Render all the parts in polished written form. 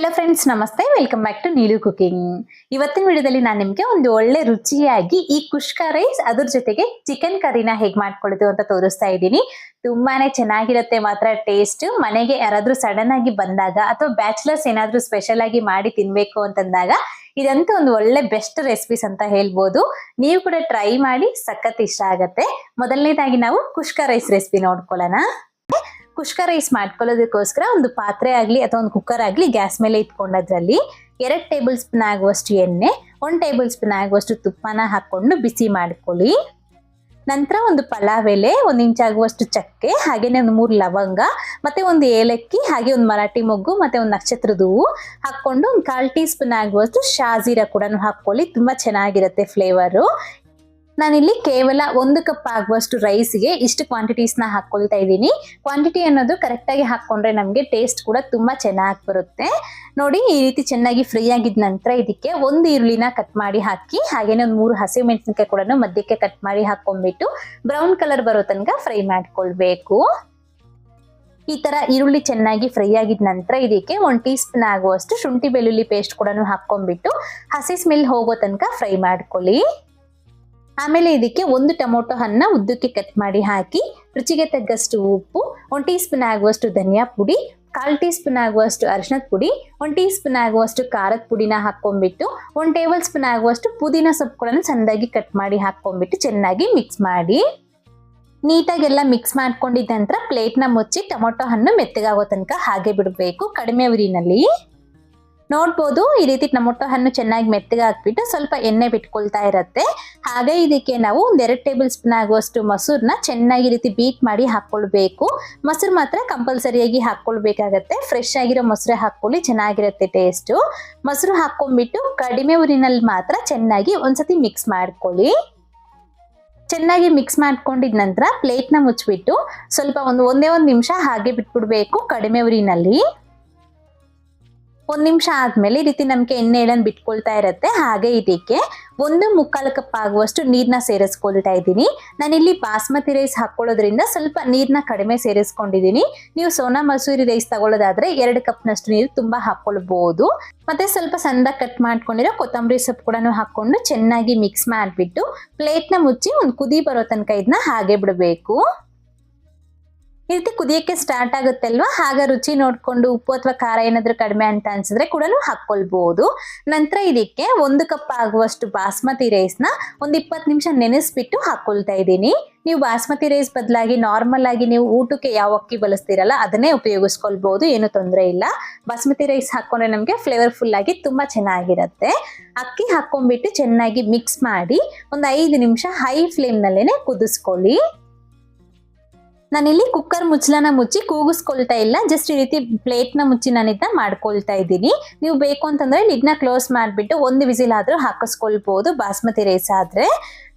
Hello friends, ನಮಸ್ತೆ. Welcome back to Neelu cooking. ಇವತ್ತಿನ ವಿಡಿಯೋದಲ್ಲಿ ನಾನು ನಿಮಗೆ ಒಂದು ಒಳ್ಳೆ ರುಚಿಯಾಗಿ ಈ ಕುಷ್ಕ ರೈಸ್ ಅದ್ರ ಜೊತೆಗೆ ಚಿಕನ್ ಕರಿನ ಹೇಗೆ ಮಾಡ್ಕೊಳ್ಳೋದು ಅಂತ ತೋರಿಸ್ತಾ ಇದ್ದೀನಿ. ತುಂಬಾನೇ ಚೆನ್ನಾಗಿರುತ್ತೆ ಮಾತ್ರ ಟೇಸ್ಟ್. ಮನೆಗೆ ಯಾರಾದ್ರೂ ಸಡನ್ ಆಗಿ ಬಂದಾಗ ಅಥವಾ ಬ್ಯಾಚುಲರ್ಸ್ ಏನಾದ್ರೂ ಸ್ಪೆಷಲ್ ಆಗಿ ಮಾಡಿ ತಿನ್ಬೇಕು ಅಂತಂದಾಗ ಇದಂತೂ ಒಂದು ಒಳ್ಳೆ ಬೆಸ್ಟ್ ರೆಸಿಪೀಸ್ ಅಂತ ಹೇಳ್ಬೋದು. ನೀವು ಕೂಡ ಟ್ರೈ ಮಾಡಿ, ಸಖತ್ ಇಷ್ಟ ಆಗತ್ತೆ. ಮೊದಲನೇದಾಗಿ ನಾವು ಕುಷ್ಕ ರೈಸ್ ರೆಸಿಪಿ ನೋಡ್ಕೊಳ್ಳೋಣ. ಕುಷ್ಕ ರೈಸ್ ಮಾಡ್ಕೊಳ್ಳೋದಕ್ಕೋಸ್ಕರ ಒಂದು ಪಾತ್ರೆ ಆಗ್ಲಿ ಅಥವಾ ಒಂದು ಕುಕ್ಕರ್ ಆಗ್ಲಿ ಗ್ಯಾಸ್ ಮೇಲೆ ಇಟ್ಕೊಂಡದ್ರಲ್ಲಿ 2 ಟೇಬಲ್ ಸ್ಪೂನ್ ಆಗುವಷ್ಟು ಎಣ್ಣೆ, 1 ಟೇಬಲ್ ಸ್ಪೂನ್ ಆಗುವಷ್ಟು ತುಪ್ಪನ ಹಾಕೊಂಡು ಬಿಸಿ ಮಾಡ್ಕೊಳ್ಳಿ. ನಂತರ ಒಂದು ಪಲಾವ್ ಎಲೆ, 1 ಇಂಚ್ ಆಗುವಷ್ಟು ಚಕ್ಕೆ, ಹಾಗೇನೆ ಒಂದು 3 ಲವಂಗ, ಮತ್ತೆ ಒಂದು ಏಲಕ್ಕಿ, ಹಾಗೆ ಒಂದು ಮರಾಠಿ ಮೊಗ್ಗು, ಮತ್ತೆ ಒಂದು ನಕ್ಷತ್ರದ ಹೂವು ಹಾಕೊಂಡು ಒಂದು 1/4 ಟೀ ಸ್ಪೂನ್ ಆಗುವಷ್ಟು ಶಾಜೀರಾ ಕೂಡ ಹಾಕೊಳ್ಳಿ. ತುಂಬಾ ಚೆನ್ನಾಗಿರುತ್ತೆ ಫ್ಲೇವರು. ನಾನಿಲ್ಲಿ ಕೇವಲ 1 ಕಪ್ ಆಗುವಷ್ಟು ರೈಸ್ಗೆ ಇಷ್ಟು ಕ್ವಾಂಟಿಟೀಸ್ನ ಹಾಕೊಳ್ತಾ ಇದ್ದೀನಿ. ಕ್ವಾಂಟಿಟಿ ಅನ್ನೋದು ಕರೆಕ್ಟಾಗಿ ಹಾಕೊಂಡ್ರೆ ನಮಗೆ ಟೇಸ್ಟ್ ಕೂಡ ತುಂಬಾ ಚೆನ್ನಾಗಿ ಬರುತ್ತೆ. ನೋಡಿ, ಈ ರೀತಿ ಚೆನ್ನಾಗಿ ಫ್ರೈ ಆಗಿದ ನಂತರ ಇದಕ್ಕೆ 1 ಈರುಳ್ಳಿನ ಕಟ್ ಮಾಡಿ ಹಾಕಿ, ಹಾಗೇನೆ ಒಂದು 3 ಹಸಿಮೆಣಸಿನಕಾಯಿ ಕೂಡ ಮಧ್ಯಕ್ಕೆ ಕಟ್ ಮಾಡಿ ಹಾಕೊಂಡ್ಬಿಟ್ಟು ಬ್ರೌನ್ ಕಲರ್ ಬರೋ ತನಕ ಫ್ರೈ ಮಾಡ್ಕೊಳ್ಬೇಕು. ಈ ತರ ಈರುಳ್ಳಿ ಚೆನ್ನಾಗಿ ಫ್ರೈ ಆಗಿದ ನಂತರ ಇದಕ್ಕೆ 1 ಟೀ ಸ್ಪೂನ್ ಆಗುವಷ್ಟು ಶುಂಠಿ ಬೆಳ್ಳುಳ್ಳಿ ಪೇಸ್ಟ್ ಕೂಡ ಹಾಕೊಂಡ್ಬಿಟ್ಟು ಹಸಿ ಸ್ಮೆಲ್ ಹೋಗೋ ತನಕ ಫ್ರೈ ಮಾಡ್ಕೊಳ್ಳಿ. ಆಮೇಲೆ ಇದಕ್ಕೆ 1 ಟೊಮೊಟೊ ಹಣ್ಣನ್ನ ಉದ್ದಕ್ಕೆ ಕಟ್ ಮಾಡಿ ಹಾಕಿ, ರುಚಿಗೆ ತగ్గಷ್ಟು ಉಪ್ಪು, 1 ಟೀ ಸ್ಪೂನ್ ಆಗುವಷ್ಟು ಧನಿಯಾ ಪುಡಿ, 1/4 ಟೀ ಸ್ಪೂನ್ ಆಗುವಷ್ಟು ಅರಿಶಿನದ ಪುಡಿ, 1 ಟೀ ಸ್ಪೂನ್ ಆಗುವಷ್ಟು ಖಾರದ ಪುಡಿನ ಹಾಕೊಂಡ್ಬಿಟ್ಟು 1 ಟೇಬಲ್ ಸ್ಪೂನ್ ಆಗುವಷ್ಟು ಪುದೀನ ಸೊಪ್ಪುಗಳನ್ನು ಸಣ್ಣದಾಗಿ ಕಟ್ ಮಾಡಿ ಹಾಕೊಂಡ್ಬಿಟ್ಟು ಚೆನ್ನಾಗಿ ಮಿಕ್ಸ್ ಮಾಡಿ. ನೀಟಾಗೆಲ್ಲ ಮಿಕ್ಸ್ ಮಾಡ್ಕೊಂಡಿದ್ದ ನಂತರ ಪ್ಲೇಟ್ನ ಮುಚ್ಚಿ ಟೊಮೊಟೊ ಹಣ್ಣು ಮೆತ್ತಗಾಗೋ ತನಕ ಹಾಗೆ ಬಿಡಬೇಕು, ಕಡಿಮೆ ಉರಿನಲ್ಲಿ. ನೋಡ್ಬೋದು, ಈ ರೀತಿ ಟೊಮೊಟೊ ಹಣ್ಣು ಚೆನ್ನಾಗಿ ಮೆತ್ತಗೆ ಹಾಕ್ಬಿಟ್ಟು ಸ್ವಲ್ಪ ಎಣ್ಣೆ ಬಿಟ್ಕೊಳ್ತಾ ಇರುತ್ತೆ. ಹಾಗೆ ಇದಕ್ಕೆ ನಾವು 2 ಟೇಬಲ್ ಸ್ಪೂನ್ ಆಗುವಷ್ಟು ಮೊಸರನ್ನ ಚೆನ್ನಾಗಿ ರೀತಿ ಬೀಟ್ ಮಾಡಿ ಹಾಕೊಳ್ಬೇಕು. ಮೊಸರು ಮಾತ್ರ ಕಂಪಲ್ಸರಿಯಾಗಿ ಹಾಕೊಳ್ಬೇಕಾಗತ್ತೆ. ಫ್ರೆಶ್ ಆಗಿರೋ ಮೊಸರು ಹಾಕೊಳ್ಳಿ, ಚೆನ್ನಾಗಿರುತ್ತೆ ಟೇಸ್ಟು. ಮೊಸರು ಹಾಕೊಂಡ್ಬಿಟ್ಟು ಕಡಿಮೆ ಊರಿನಲ್ಲಿ ಮಾತ್ರ ಚೆನ್ನಾಗಿ ಒಂದ್ಸತಿ ಮಿಕ್ಸ್ ಮಾಡ್ಕೊಳ್ಳಿ. ಚೆನ್ನಾಗಿ ಮಿಕ್ಸ್ ಮಾಡ್ಕೊಂಡಿದ ನಂತರ ಪ್ಲೇಟ್ನ ಮುಚ್ಚಿಬಿಟ್ಟು ಸ್ವಲ್ಪ ಒಂದೇ ಒಂದು ನಿಮಿಷ ಹಾಗೆ ಬಿಟ್ಬಿಡ್ಬೇಕು, ಕಡಿಮೆ ಉರಿನಲ್ಲಿ. 1 ನಿಮಿಷ ಆದ್ಮೇಲೆ ಈ ರೀತಿ ನಮಗೆ ಎಣ್ಣೆ ಎಳನ್ ಬಿಟ್ಕೊಳ್ತಾ ಇರುತ್ತೆ. ಹಾಗೆ ಇದಕ್ಕೆ 1/4 ಕಪ್ ಆಗುವಷ್ಟು ನೀರ್ನ ಸೇರಿಸ್ಕೊಳ್ತಾ ಇದ್ದೀನಿ. ನಾನಿಲ್ಲಿ ಬಾಸ್ಮತಿ ರೈಸ್ ಹಾಕೊಳ್ಳೋದ್ರಿಂದ ಸ್ವಲ್ಪ ನೀರ್ನ ಕಡಿಮೆ ಸೇರಿಸ್ಕೊಂಡಿದ್ದೀನಿ. ನೀವು ಸೋನಾ ಮಸೂರಿ ರೈಸ್ ತಗೊಳ್ಳೋದಾದ್ರೆ 2 ಕಪ್ನಷ್ಟು ನೀರು ತುಂಬಾ ಹಾಕೊಳ್ಬಹುದು. ಮತ್ತೆ ಸ್ವಲ್ಪ ಸಣ್ಣದಾಗಿ ಕಟ್ ಮಾಡ್ಕೊಂಡಿರೋ ಕೊತ್ತಂಬರಿ ಸೊಪ್ಪು ಕೂಡ ಹಾಕೊಂಡು ಚೆನ್ನಾಗಿ ಮಿಕ್ಸ್ ಮಾಡಿಬಿಟ್ಟು ಪ್ಲೇಟ್ನ ಮುಚ್ಚಿ ಒಂದು ಕುದಿ ಬರೋ ತನಕ ಇದನ್ನ ಹಾಗೆ ಬಿಡಬೇಕು. ಈ ರೀತಿ ಕುದಿಯಕ್ಕೆ ಸ್ಟಾರ್ಟ್ ಆಗುತ್ತೆ ಅಲ್ವಾ, ಆಗ ರುಚಿ ನೋಡ್ಕೊಂಡು ಉಪ್ಪು ಅಥವಾ ಖಾರ ಏನಾದ್ರೂ ಕಡಿಮೆ ಅಂತ ಅನ್ಸಿದ್ರೆ ಕೂಡ ಹಾಕೊಳ್ಬಹುದು. ನಂತರ ಇದಕ್ಕೆ 1 ಕಪ್ ಆಗುವಷ್ಟು ಬಾಸ್ಮತಿ ರೈಸ್ನ ಒಂದು 20 ನಿಮಿಷ ನೆನೆಸ್ಬಿಟ್ಟು ಹಾಕೊಳ್ತಾ ಇದ್ದೀನಿ. ನೀವು ಬಾಸ್ಮತಿ ರೈಸ್ ಬದಲಾಗಿ ನಾರ್ಮಲ್ ಆಗಿ ನೀವು ಊಟಕ್ಕೆ ಯಾವ ಅಕ್ಕಿ ಬಳಸ್ತೀರಲ್ಲ ಅದನ್ನೇ ಉಪಯೋಗಿಸ್ಕೊಳ್ಬಹುದು, ಏನು ತೊಂದರೆ ಇಲ್ಲ. ಬಾಸ್ಮತಿ ರೈಸ್ ಹಾಕೊಂಡ್ರೆ ನಮಗೆ ಫ್ಲೇವರ್ಫುಲ್ ಆಗಿ ತುಂಬಾ ಚೆನ್ನಾಗಿರುತ್ತೆ. ಅಕ್ಕಿ ಹಾಕೊಂಡ್ಬಿಟ್ಟು ಚೆನ್ನಾಗಿ ಮಿಕ್ಸ್ ಮಾಡಿ ಒಂದು 5 ನಿಮಿಷ ಹೈ ಫ್ಲೇಮ್ ನಲ್ಲೇನೆ ಕುದಿಸ್ಕೊಳ್ಳಿ. ನಾನಿಲ್ಲಿ ಕುಕ್ಕರ್ ಮುಚ್ಚಳನ ಮುಚ್ಚಿ ಕೂಗಿಸ್ಕೊಳ್ತಾ ಇಲ್ಲ, ಜಸ್ಟ್ ಈ ರೀತಿ ಪ್ಲೇಟ್ನ ಮುಚ್ಚಿ ನಾನಿದ್ದ ಮಾಡ್ಕೊಳ್ತಾ ಇದ್ದೀನಿ. ನೀವು ಬೇಕು ಅಂತಂದ್ರೆ ಲಿಡ್ನ ಕ್ಲೋಸ್ ಮಾಡಿಬಿಟ್ಟು 1 ವಿಸಿಲ್ ಆದ್ರೂ ಹಾಕಿಸ್ಕೊಳ್ಬಹುದು ಬಾಸ್ಮತಿ ರೈಸ್ ಆದ್ರೆ.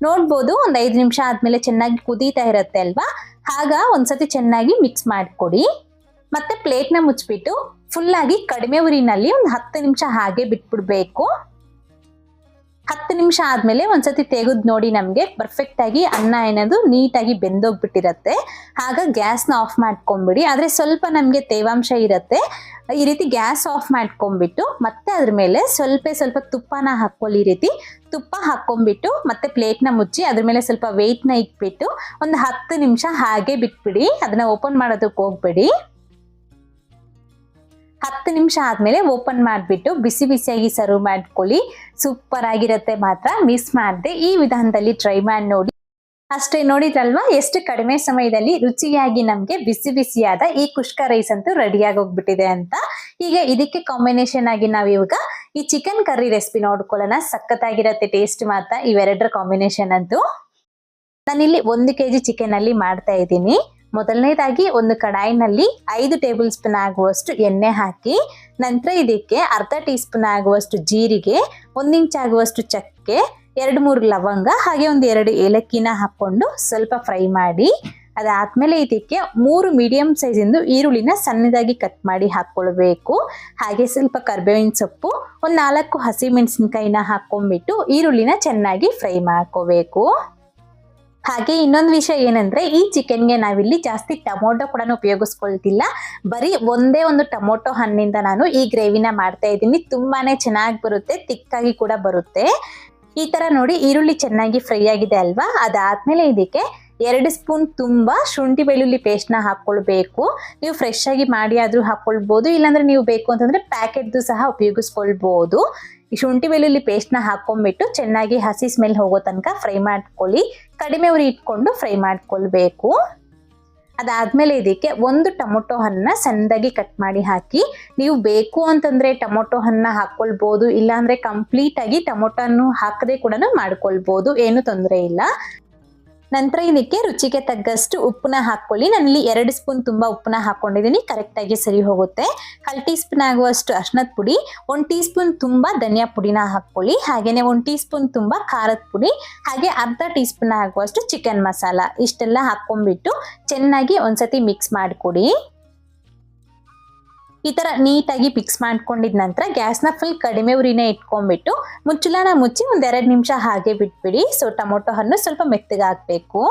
ನೋಡ್ಬೋದು, ಒಂದು 5 ನಿಮಿಷ ಆದ್ಮೇಲೆ ಚೆನ್ನಾಗಿ ಕುದೀತಾ ಇರುತ್ತೆ ಅಲ್ವಾ, ಆಗ ಒಂದ್ಸತಿ ಚೆನ್ನಾಗಿ ಮಿಕ್ಸ್ ಮಾಡಿಕೊಡಿ. ಮತ್ತೆ ಪ್ಲೇಟ್ನ ಮುಚ್ಚಿಬಿಟ್ಟು ಫುಲ್ ಆಗಿ ಕಡಿಮೆ ಉರಿನಲ್ಲಿ ಒಂದು 10 ನಿಮಿಷ ಹಾಗೆ ಬಿಟ್ಬಿಡ್ಬೇಕು. 10 ನಿಮಿಷ ಆದ್ಮೇಲೆ ಒಂದ್ಸತಿ ತೆಗೆದು ನೋಡಿ, ನಮಗೆ ಪರ್ಫೆಕ್ಟ್ ಆಗಿ ಅನ್ನ ಏನದು ನೀಟಾಗಿ ಬೆಂದೋಗ್ಬಿಟ್ಟಿರತ್ತೆ. ಆಗ ಗ್ಯಾಸ್ನ ಆಫ್ ಮಾಡ್ಕೊಂಡ್ಬಿಡಿ. ಆದ್ರೆ ಸ್ವಲ್ಪ ನಮಗೆ ತೇವಾಂಶ ಇರುತ್ತೆ. ಈ ರೀತಿ ಗ್ಯಾಸ್ ಆಫ್ ಮಾಡ್ಕೊಂಡ್ಬಿಟ್ಟು ಮತ್ತೆ ಅದ್ರ ಮೇಲೆ ಸ್ವಲ್ಪ ತುಪ್ಪನ ಹಾಕೊಳ್ಳಿ. ಈ ರೀತಿ ತುಪ್ಪ ಹಾಕೊಂಡ್ಬಿಟ್ಟು ಮತ್ತೆ ಪ್ಲೇಟ್ನ ಮುಚ್ಚಿ ಅದ್ರ ಮೇಲೆ ಸ್ವಲ್ಪ ವೆಯ್ಟ್ನ ಇಟ್ಬಿಟ್ಟು ಒಂದು 10 ನಿಮಿಷ ಹಾಗೆ ಬಿಟ್ಬಿಡಿ. ಅದನ್ನ ಓಪನ್ ಮಾಡೋದಕ್ಕೆ ಹೋಗ್ಬೇಡಿ. 10 ನಿಮಿಷ ಆದ್ಮೇಲೆ ಓಪನ್ ಮಾಡಿಬಿಟ್ಟು ಬಿಸಿ ಬಿಸಿಯಾಗಿ ಸರ್ವ್ ಮಾಡ್ಕೊಳ್ಳಿ. ಸೂಪರ್ ಆಗಿರುತ್ತೆ ಮಾತ್ರ, ಮಿಸ್ ಮಾಡದೆ ಈ ವಿಧಾನದಲ್ಲಿ ಟ್ರೈ ಮಾಡಿ ನೋಡಿ. ಅಷ್ಟೇ, ನೋಡಿದ್ರಲ್ವಾ ಎಷ್ಟು ಕಡಿಮೆ ಸಮಯದಲ್ಲಿ ರುಚಿಯಾಗಿ ನಮಗೆ ಬಿಸಿ ಬಿಸಿಯಾದ ಈ ಕುಷ್ಕ ರೈಸ್ ಅಂತೂ ರೆಡಿಯಾಗಿ ಹೋಗ್ಬಿಟ್ಟಿದೆ ಅಂತ. ಈಗ ಇದಕ್ಕೆ ಕಾಂಬಿನೇಷನ್ ಆಗಿ ನಾವು ಇವಾಗ ಈ ಚಿಕನ್ ಕರ್ರಿ ರೆಸಿಪಿ ನೋಡ್ಕೊಳ್ಳೋಣ. ಸಖತ್ತಾಗಿರತ್ತೆ ಟೇಸ್ಟ್ ಮಾತ್ರ ಇವೆರಡರ ಕಾಂಬಿನೇಷನ್ ಅಂತೂ. ನಾನಿಲ್ಲಿ 1 kg ಚಿಕನ್ ಅಲ್ಲಿ ಮಾಡ್ತಾ ಇದ್ದೀನಿ. ಮೊದಲನೇದಾಗಿ ಒಂದು ಕಡಾಯಿನಲ್ಲಿ 5 ಟೇಬಲ್ ಸ್ಪೂನ್ ಆಗುವಷ್ಟು ಎಣ್ಣೆ ಹಾಕಿ, ನಂತರ ಇದಕ್ಕೆ ಅರ್ಧ ಟೀ ಸ್ಪೂನ್ ಆಗುವಷ್ಟು ಜೀರಿಗೆ, 1 ಇಂಚ್ ಆಗುವಷ್ಟು ಚಕ್ಕೆ, 2-3 ಲವಂಗ, ಹಾಗೆ ಒಂದು 2 ಏಲಕ್ಕಿನ ಹಾಕೊಂಡು ಸ್ವಲ್ಪ ಫ್ರೈ ಮಾಡಿ. ಅದಾದ್ಮೇಲೆ ಇದಕ್ಕೆ 3 ಮೀಡಿಯಂ ಸೈಜಿಂದು ಈರುಳ್ಳಿನ ಸಣ್ಣದಾಗಿ ಕಟ್ ಮಾಡಿ ಹಾಕೊಳ್ಬೇಕು. ಹಾಗೆ ಸ್ವಲ್ಪ ಕರ್ಬೇವಿನ ಸೊಪ್ಪು, ಒಂದು 4 ಹಸಿ ಮೆಣಸಿನಕಾಯಿನ ಹಾಕೊಂಡ್ಬಿಟ್ಟು ಈರುಳ್ಳಿನ ಚೆನ್ನಾಗಿ ಫ್ರೈ ಮಾಡ್ಕೋಬೇಕು. ಹಾಗೆ ಇನ್ನೊಂದು ವಿಷಯ ಏನಂದ್ರೆ ಈ ಚಿಕನ್ಗೆ ನಾವಿಲ್ಲಿ ಜಾಸ್ತಿ ಟೊಮೊಟೊ ಕೂಡ ಉಪಯೋಗಿಸ್ಕೊಳ್ತಿಲ್ಲ. ಬರೀ ಒಂದೇ ಒಂದು ಟೊಮೊಟೊ ಹಣ್ಣಿಂದ ನಾನು ಈ ಗ್ರೇವಿನ ಮಾಡ್ತಾ ಇದ್ದೀನಿ. ತುಂಬಾನೇ ಚೆನ್ನಾಗಿ ಬರುತ್ತೆ, ತಿಕ್ಕಾಗಿ ಕೂಡ ಬರುತ್ತೆ. ಈ ತರ ನೋಡಿ ಈರುಳ್ಳಿ ಚೆನ್ನಾಗಿ ಫ್ರೈ ಆಗಿದೆ ಅಲ್ವಾ. ಅದಾದ್ಮೇಲೆ ಇದಕ್ಕೆ 2 ಸ್ಪೂನ್ ತುಂಬಾ ಶುಂಠಿ ಬೆಳ್ಳುಳ್ಳಿ ಪೇಸ್ಟ್ ನ ಹಾಕೊಳ್ಬೇಕು. ನೀವು ಫ್ರೆಶ್ ಆಗಿ ಮಾಡಿ ಆದ್ರೂ ಹಾಕೊಳ್ಬಹುದು, ಇಲ್ಲಾಂದ್ರೆ ನೀವು ಬೇಕು ಅಂತಂದ್ರೆ ಪ್ಯಾಕೆಟ್ದು ಸಹ ಉಪಯೋಗಿಸ್ಕೊಳ್ಬಹುದು. ಈ ಶುಂಠಿ ಬೆಳ್ಳುಳ್ಳಿ ಪೇಸ್ಟ್ ನ ಹಾಕೊಂಡ್ಬಿಟ್ಟು ಚೆನ್ನಾಗಿ ಹಸಿ ಸ್ಮೆಲ್ ಹೋಗೋ ತನಕ ಫ್ರೈ ಮಾಡ್ಕೊಳ್ಳಿ. ಕಡಿಮೆ ಉರಿ ಇಟ್ಕೊಂಡು ಫ್ರೈ ಮಾಡ್ಕೊಳ್ಬೇಕು. ಅದಾದ್ಮೇಲೆ ಇದಕ್ಕೆ ಒಂದು ಟೊಮೊಟೊ ಹಣ್ಣನ್ನ ಸಣ್ಣದಾಗಿ ಕಟ್ ಮಾಡಿ ಹಾಕಿ. ನೀವು ಬೇಕು ಅಂತಂದ್ರೆ ಟೊಮೊಟೊ ಹಣ್ಣನ್ನ ಹಾಕೊಳ್ಬಹುದು, ಇಲ್ಲಾಂದ್ರೆ ಕಂಪ್ಲೀಟ್ ಆಗಿ ಟೊಮೊಟೊ ಹಾಕದೆ ಕೂಡ ಮಾಡ್ಕೊಳ್ಬಹುದು, ಏನು ತೊಂದರೆ ಇಲ್ಲ. ನಂತರ ಇದಕ್ಕೆ ರುಚಿಗೆ ತಗ್ಗಷ್ಟು ಉಪ್ಪನ್ನ ಹಾಕೊಳ್ಳಿ. ನಾನಿಲ್ಲಿ 2 ಸ್ಪೂನ್ ತುಂಬಾ ಉಪ್ಪನ್ನ ಹಾಕೊಂಡಿದ್ದೀನಿ, ಕರೆಕ್ಟ್ ಆಗಿ ಸರಿ ಹೋಗುತ್ತೆ. 1/2 ಟೀ ಸ್ಪೂನ್ ಆಗುವಷ್ಟು ಅರಿಶಿನದ ಪುಡಿ, 1 ಟೀ ಸ್ಪೂನ್ ತುಂಬಾ ಧನಿಯಾ ಪುಡಿನ ಹಾಕೊಳ್ಳಿ. ಹಾಗೇನೆ 1 ಟೀ ಸ್ಪೂನ್ ತುಂಬಾ ಖಾರದ ಪುಡಿ, ಹಾಗೆ ಅರ್ಧ ಟೀ ಸ್ಪೂನ್ ಆಗುವಷ್ಟು ಚಿಕನ್ ಮಸಾಲ, ಇಷ್ಟೆಲ್ಲ ಹಾಕೊಂಡ್ಬಿಟ್ಟು ಚೆನ್ನಾಗಿ ಒಂದ್ಸತಿ ಮಿಕ್ಸ್ ಮಾಡಿಕೊಡಿ. ಈ ತರ ನೀಟಾಗಿ ಮಿಕ್ಸ್ ಮಾಡ್ಕೊಂಡಿದ ನಂತರ ಗ್ಯಾಸ್ನ ಫುಲ್ ಕಡಿಮೆ ಉರಿನೇ ಇಟ್ಕೊಂಡ್ಬಿಟ್ಟು ಮುಚ್ಚಳನ ಮುಚ್ಚಿ 1-2 ನಿಮಿಷ ಹಾಗೆ ಬಿಟ್ಬಿಡಿ. ಸೊ ಟೊಮೊಟೊ ಹಣ್ಣು ಸ್ವಲ್ಪ ಮೆತ್ತಗಾಗಬೇಕು.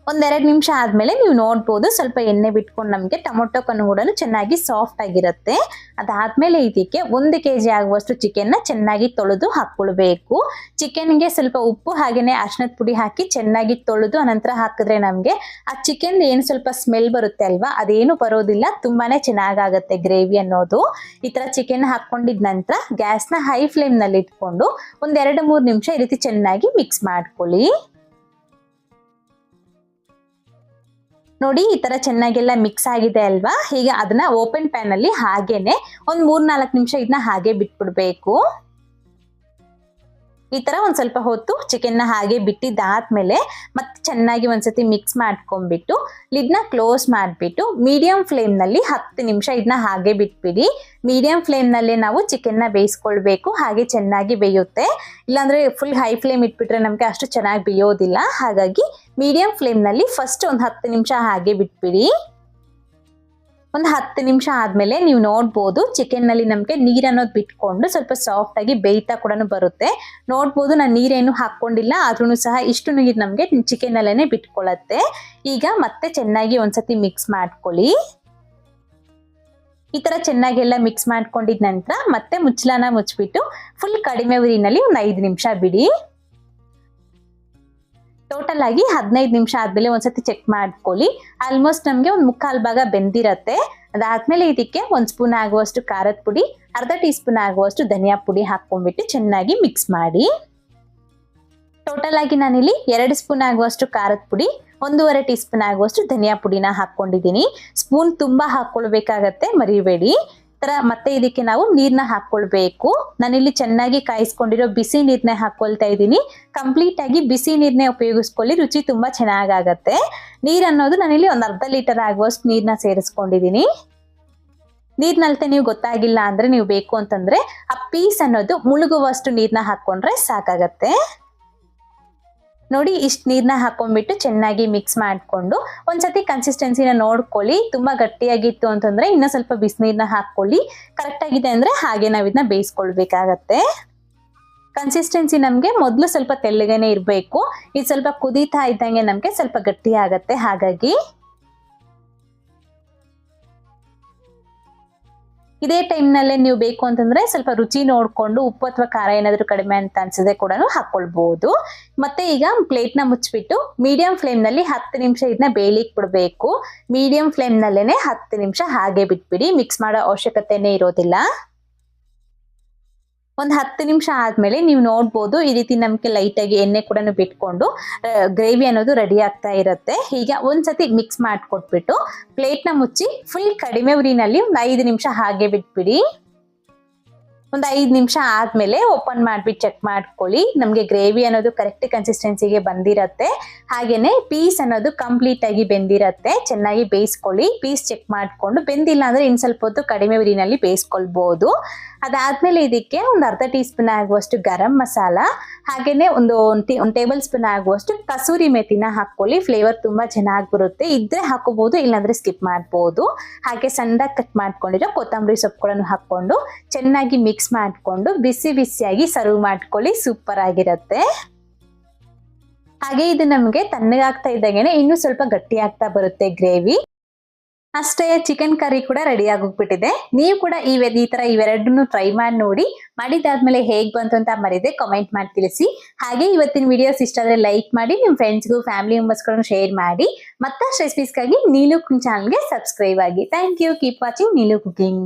1-2 ನಿಮಿಷ ಆದ್ಮೇಲೆ ನೀವು ನೋಡ್ಬೋದು ಸ್ವಲ್ಪ ಎಣ್ಣೆ ಬಿಟ್ಕೊಂಡು ನಮಗೆ ಟೊಮೊಟೊ ಕಣ್ಣು ಕೂಡ ಚೆನ್ನಾಗಿ ಸಾಫ್ಟ್ ಆಗಿರುತ್ತೆ. ಅದಾದ್ಮೇಲೆ ಇದಕ್ಕೆ 1 kg ಆಗುವಷ್ಟು ಚಿಕನ್ ನ ಚೆನ್ನಾಗಿ ತೊಳೆದು ಹಾಕೊಳ್ಬೇಕು. ಚಿಕನ್ಗೆ ಸ್ವಲ್ಪ ಉಪ್ಪು ಹಾಗೇನೆ ಅರಿಶಿನದ ಪುಡಿ ಹಾಕಿ ಚೆನ್ನಾಗಿ ತೊಳೆದು ಅನಂತರ ಹಾಕಿದ್ರೆ ನಮಗೆ ಆ ಚಿಕನ್ ಏನು ಸ್ವಲ್ಪ ಸ್ಮೆಲ್ ಬರುತ್ತೆ ಅಲ್ವಾ, ಅದೇನು ಬರೋದಿಲ್ಲ, ತುಂಬಾನೇ ಚೆನ್ನಾಗಾಗತ್ತೆ ಗ್ರೇವಿ ಅನ್ನೋದು. ಈ ತರ ಚಿಕನ್ ಹಾಕೊಂಡಿದ ನಂತರ ಗ್ಯಾಸ್ನ ಹೈ ಫ್ಲೇಮ್ ನಲ್ಲಿ ಇಟ್ಕೊಂಡು 1-2-3 ನಿಮಿಷ ಈ ರೀತಿ ಚೆನ್ನಾಗಿ ಮಿಕ್ಸ್ ಮಾಡ್ಕೊಳ್ಳಿ. ನೋಡಿ ಈ ತರ ಚೆನ್ನಾಗೆಲ್ಲ ಮಿಕ್ಸ್ ಆಗಿದೆ ಅಲ್ವಾ. ಈಗ ಅದನ್ನ ಓಪನ್ ಪ್ಯಾನ್ ಅಲ್ಲಿ ಹಾಗೇನೆ 3-4 ನಿಮಿಷ ಇದನ್ನ ಹಾಗೆ ಬಿಟ್ಬಿಡ್ಬೇಕು. ಈ ತರ ಒಂದ್ ಸ್ವಲ್ಪ ಹೊತ್ತು ಚಿಕನ್ ನ ಹಾಗೆ ಬಿಟ್ಟಿದ್ದಾದ್ಮೇಲೆ ಮತ್ತೆ ಚೆನ್ನಾಗಿ ಒಂದ್ಸತಿ ಮಿಕ್ಸ್ ಮಾಡ್ಕೊಂಡ್ಬಿಟ್ಟು ಲಿಡ್ನ ಕ್ಲೋಸ್ ಮಾಡ್ಬಿಟ್ಟು ಮೀಡಿಯಂ ಫ್ಲೇಮ್ ನಲ್ಲಿ 10 ನಿಮಿಷ ಇದನ್ನ ಹಾಗೆ ಬಿಟ್ಬಿಡಿ. ಮೀಡಿಯಂ ಫ್ಲೇಮ್ ನಲ್ಲೇ ನಾವು ಚಿಕನ್ ನ ಬೇಯಿಸ್ಕೊಳ್ಬೇಕು, ಹಾಗೆ ಚೆನ್ನಾಗಿ ಬೇಯುತ್ತೆ. ಇಲ್ಲಾಂದ್ರೆ ಫುಲ್ ಹೈ ಫ್ಲೇಮ್ ಇಟ್ಬಿಟ್ರೆ ನಮ್ಗೆ ಅಷ್ಟು ಚೆನ್ನಾಗಿ ಬೇಯೋದಿಲ್ಲ. ಹಾಗಾಗಿ ಮೀಡಿಯಂ ಫ್ಲೇಮ್ ನಲ್ಲಿ ಫಸ್ಟ್ ಒಂದು 10 ನಿಮಿಷ ಹಾಗೆ ಬಿಟ್ಬಿಡಿ. ಒಂದು 10 ನಿಮಿಷ ಆದ್ಮೇಲೆ ನೀವು ನೋಡ್ಬೋದು ಚಿಕನ್ ನಲ್ಲಿ ನಮ್ಗೆ ನೀರ್ ಅನ್ನೋದು ಬಿಟ್ಕೊಂಡು ಸ್ವಲ್ಪ ಸಾಫ್ಟ್ ಆಗಿ ಬೇಯ್ತಾ ಕೂಡ ಬರುತ್ತೆ. ನೋಡ್ಬೋದು ನಾನು ನೀರೇನು ಹಾಕೊಂಡಿಲ್ಲ, ಆದ್ರೂ ಸಹ ಇಷ್ಟು ನೀರು ನಮ್ಗೆ ಚಿಕನ್ ಅಲ್ಲೇನೆ ಬಿಟ್ಕೊಳ್ಳುತ್ತೆ. ಈಗ ಮತ್ತೆ ಚೆನ್ನಾಗಿ ಒಂದ್ಸತಿ ಮಿಕ್ಸ್ ಮಾಡ್ಕೊಳ್ಳಿ. ಈ ತರ ಚೆನ್ನಾಗಿ ಎಲ್ಲ ಮಿಕ್ಸ್ ಮಾಡ್ಕೊಂಡಿದ ನಂತರ ಮತ್ತೆ ಮುಚ್ಚಳನ ಮುಚ್ಚಿಬಿಟ್ಟು ಫುಲ್ ಕಡಿಮೆ ಉರಿನಲ್ಲಿ ಒಂದು 5 ನಿಮಿಷ ಬಿಡಿ. ಟೋಟಲ್ ಆಗಿ 15 ನಿಮಿಷ ಆದ್ಮೇಲೆ ಒಂದ್ಸತಿ ಚೆಕ್ ಮಾಡ್ಕೊಳ್ಳಿ. ಆಲ್ಮೋಸ್ಟ್ ನಮ್ಗೆ ಒಂದು 1/4 ಭಾಗ ಬೆಂದಿರತ್ತೆ. ಅದಾದ್ಮೇಲೆ ಇದಕ್ಕೆ 1 ಸ್ಪೂನ್ ಆಗುವಷ್ಟು ಖಾರದ ಪುಡಿ, ಅರ್ಧ ಟೀ ಸ್ಪೂನ್ ಆಗುವಷ್ಟು ಧನಿಯಾ ಪುಡಿ ಹಾಕೊಂಡ್ಬಿಟ್ಟು ಚೆನ್ನಾಗಿ ಮಿಕ್ಸ್ ಮಾಡಿ. ಟೋಟಲ್ ಆಗಿ ನಾನಿಲ್ಲಿ 2 ಸ್ಪೂನ್ ಆಗುವಷ್ಟು ಖಾರದ ಪುಡಿ, 1.5 ಟೀ ಸ್ಪೂನ್ ಆಗುವಷ್ಟು ಧನಿಯಾ ಪುಡಿನ ಹಾಕೊಂಡಿದ್ದೀನಿ. ಸ್ಪೂನ್ ತುಂಬಾ ಹಾಕೊಳ್ಬೇಕಾಗತ್ತೆ, ಮರಿಬೇಡಿ. ತರ ಮತ್ತೆ ಇದಕ್ಕೆ ನಾವು ನೀರ್ನ ಹಾಕೊಳ್ಬೇಕು. ನಾನಿಲ್ಲಿ ಚೆನ್ನಾಗಿ ಕಾಯಿಸ್ಕೊಂಡಿರೋ ಬಿಸಿ ನೀರ್ನ ಹಾಕೊಳ್ತಾ ಇದ್ದೀನಿ. ಕಂಪ್ಲೀಟ್ ಆಗಿ ಬಿಸಿ ನೀರ್ನೇ ಉಪಯೋಗಿಸ್ಕೊಳ್ಳಿ, ರುಚಿ ತುಂಬಾ ಚೆನ್ನಾಗಾಗತ್ತೆ. ನೀರ್ ಅನ್ನೋದು ನಾನಿಲ್ಲಿ ಒಂದು ಅರ್ಧ ಲೀಟರ್ ಆಗುವಷ್ಟು ನೀರ್ನ ಸೇರಿಸ್ಕೊಂಡಿದ್ದೀನಿ. ನೀರ್ನಲ್ತೆ ನೀವು ಗೊತ್ತಾಗಿಲ್ಲ ಅಂದ್ರೆ ನೀವು ಬೇಕು ಅಂತಂದ್ರೆ ಆ ಪೀಸ್ ಅನ್ನೋದು ಮುಳುಗುವಷ್ಟು ನೀರ್ನ ಹಾಕೊಂಡ್ರೆ ಸಾಕಾಗತ್ತೆ. ನೋಡಿ ಇಷ್ಟು ನೀರ್ನ ಹಾಕೊಂಡ್ಬಿಟ್ಟು ಚೆನ್ನಾಗಿ ಮಿಕ್ಸ್ ಮಾಡ್ಕೊಂಡು ಒಂದ್ಸತಿ ಕನ್ಸಿಸ್ಟೆನ್ಸಿನ ನೋಡ್ಕೊಳ್ಳಿ. ತುಂಬಾ ಗಟ್ಟಿಯಾಗಿತ್ತು ಅಂತಂದ್ರೆ ಇನ್ನ ಸ್ವಲ್ಪ ಬಿಸಿನೀರ್ನ ಹಾಕೊಳ್ಳಿ. ಕರೆಕ್ಟ್ ಆಗಿದೆ ಅಂದ್ರೆ ಹಾಗೆ ನಾವು ಇದನ್ನ ಬೇಯಿಸ್ಕೊಳ್ಬೇಕಾಗತ್ತೆ. ಕನ್ಸಿಸ್ಟೆನ್ಸಿ ನಮ್ಗೆ ಮೊದಲು ಸ್ವಲ್ಪ ತೆಳ್ಳಗೇನೆ ಇರಬೇಕು. ಇದು ಸ್ವಲ್ಪ ಕುದೀತಾ ಇದ್ದಂಗೆ ನಮ್ಗೆ ಸ್ವಲ್ಪ ಗಟ್ಟಿ ಆಗತ್ತೆ. ಹಾಗಾಗಿ ಇದೇ ಟೈಮ್ ನಲ್ಲೇ ನೀವು ಬೇಕು ಅಂತಂದ್ರೆ ಸ್ವಲ್ಪ ರುಚಿ ನೋಡ್ಕೊಂಡು ಉಪ್ಪು ಅಥವಾ ಖಾರ ಏನಾದ್ರು ಕಡಿಮೆ ಅಂತ ಅನ್ಸಿದ್ರೆ ಕೂಡ ಹಾಕೊಳ್ಬಹುದು. ಮತ್ತೆ ಈಗ ಪ್ಲೇಟ್ ನ ಮುಚ್ಚಿಬಿಟ್ಟು ಮೀಡಿಯಂ ಫ್ಲೇಮ್ ನಲ್ಲಿ 10 ನಿಮಿಷ ಇದನ್ನ ಬೇಯಲಿಕ್ಕೆ ಬಿಡಬೇಕು. ಮೀಡಿಯಂ ಫ್ಲೇಮ್ ನಲ್ಲೇನೆ 10 ನಿಮಿಷ ಹಾಗೆ ಬಿಟ್ಬಿಡಿ, ಮಿಕ್ಸ್ ಮಾಡೋ ಅವಶ್ಯಕತೆನೇ ಇರೋದಿಲ್ಲ. ಒಂದು 10 ನಿಮಿಷ ಆದ್ಮೇಲೆ ನೀವು ನೋಡ್ಬೋದು ಈ ರೀತಿ ನಮ್ಗೆ ಲೈಟ್ ಆಗಿ ಎಣ್ಣೆ ಕೂಡ ಬಿಟ್ಕೊಂಡು ಗ್ರೇವಿ ಅನ್ನೋದು ರೆಡಿ ಆಗ್ತಾ ಇರುತ್ತೆ. ಈಗ ಒಂದ್ಸತಿ ಮಿಕ್ಸ್ ಮಾಡ್ಕೊಟ್ಬಿಟ್ಟು ಪ್ಲೇಟ್ ನ ಮುಚ್ಚಿ ಫುಲ್ ಕಡಿಮೆ ಉರಿನಲ್ಲಿ ಒಂದು 5 ನಿಮಿಷ ಹಾಗೆ ಬಿಟ್ಬಿಡಿ. ಒಂದು 5 ನಿಮಿಷ ಆದ್ಮೇಲೆ ಓಪನ್ ಮಾಡ್ಬಿಟ್ಟು ಚೆಕ್ ಮಾಡ್ಕೊಳ್ಳಿ. ನಮ್ಗೆ ಗ್ರೇವಿ ಅನ್ನೋದು ಕರೆಕ್ಟ್ ಕನ್ಸಿಸ್ಟೆನ್ಸಿಗೆ ಬಂದಿರತ್ತೆ. ಹಾಗೇನೆ ಪೀಸ್ ಅನ್ನೋದು ಕಂಪ್ಲೀಟ್ ಆಗಿ ಬೆಂದಿರತ್ತೆ. ಚೆನ್ನಾಗಿ ಬೇಯಿಸ್ಕೊಳ್ಳಿ. ಪೀಸ್ ಚೆಕ್ ಮಾಡ್ಕೊಂಡು ಬೆಂದಿಲ್ಲ ಅಂದ್ರೆ ಇನ್ ಸ್ವಲ್ಪ ಹೊತ್ತು ಕಡಿಮೆ ಉರಿನಲ್ಲಿ ಬೇಯಿಸ್ಕೊಳ್ಬಹುದು. ಅದಾದ್ಮೇಲೆ ಇದಕ್ಕೆ ಒಂದು ಅರ್ಧ ಟೀ ಸ್ಪೂನ್ ಆಗುವಷ್ಟು ಗರಂ ಮಸಾಲ, ಹಾಗೇನೆ ಒಂದು ಟೇಬಲ್ ಸ್ಪೂನ್ ಆಗುವಷ್ಟು ಕಸೂರಿ ಮೆಥಿನ ಹಾಕೊಳ್ಳಿ. ಫ್ಲೇವರ್ ತುಂಬಾ ಚೆನ್ನಾಗಿ ಬರುತ್ತೆ. ಇದ್ರೆ ಹಾಕೋಬಹುದು, ಇಲ್ಲಾಂದ್ರೆ ಸ್ಕಿಪ್ ಮಾಡಬಹುದು. ಹಾಗೆ ಸಣ್ಣದಾಗಿ ಕಟ್ ಮಾಡ್ಕೊಂಡಿರೋ ಕೊತ್ತಂಬರಿ ಸೊಪ್ಪುಗಳನ್ನು ಹಾಕೊಂಡು ಚೆನ್ನಾಗಿ ಮಿಕ್ಸ್ ಮಾಡ್ಕೊಂಡು ಬಿಸಿ ಬಿಸಿಯಾಗಿ ಸರ್ವ್ ಮಾಡ್ಕೊಳ್ಳಿ. ಸೂಪರ್ ಆಗಿರುತ್ತೆ. ಹಾಗೆ ಇದು ನಮಗೆ ತಣ್ಣಗಾಗ್ತಾ ಇದ್ದಾಗೇನೆ ಇನ್ನು ಸ್ವಲ್ಪ ಗಟ್ಟಿ ಆಗ್ತಾ ಬರುತ್ತೆ ಗ್ರೇವಿ. ಅಷ್ಟೇ, ಚಿಕನ್ ಕರಿ ಕೂಡ ರೆಡಿ ಆಗೋಗ್ಬಿಟ್ಟಿದೆ. ನೀವು ಕೂಡ ಈ ತರ ಇವೆರಡನ್ನು ಟ್ರೈ ಮಾಡಿ ನೋಡಿ. ಮಾಡಿದಾದ್ಮೇಲೆ ಹೇಗ್ ಬಂತು ಅಂತ ಮರಿದೆ ಕಾಮೆಂಟ್ ಮಾಡಿ ತಿಳಿಸಿ. ಹಾಗೆ ಇವತ್ತಿನ ವಿಡಿಯೋಸ್ ಇಷ್ಟ ಆದ್ರೆ ಲೈಕ್ ಮಾಡಿ, ನಿಮ್ ಫ್ರೆಂಡ್ಸ್ಗೂ ಫ್ಯಾಮಿಲಿ ಮೆಂಬರ್ಸ್ಗಳನ್ನು ಶೇರ್ ಮಾಡಿ. ಮತ್ತಷ್ಟು ರೆಸಿಪೀಸ್ಗಾಗಿ ನೀಲು ಕುಕಿಂಗ್ ಚಾನಲ್ಗೆ ಸಬ್ಸ್ಕ್ರೈಬ್ ಆಗಿ. Thank you. Keep watching Neelu cooking.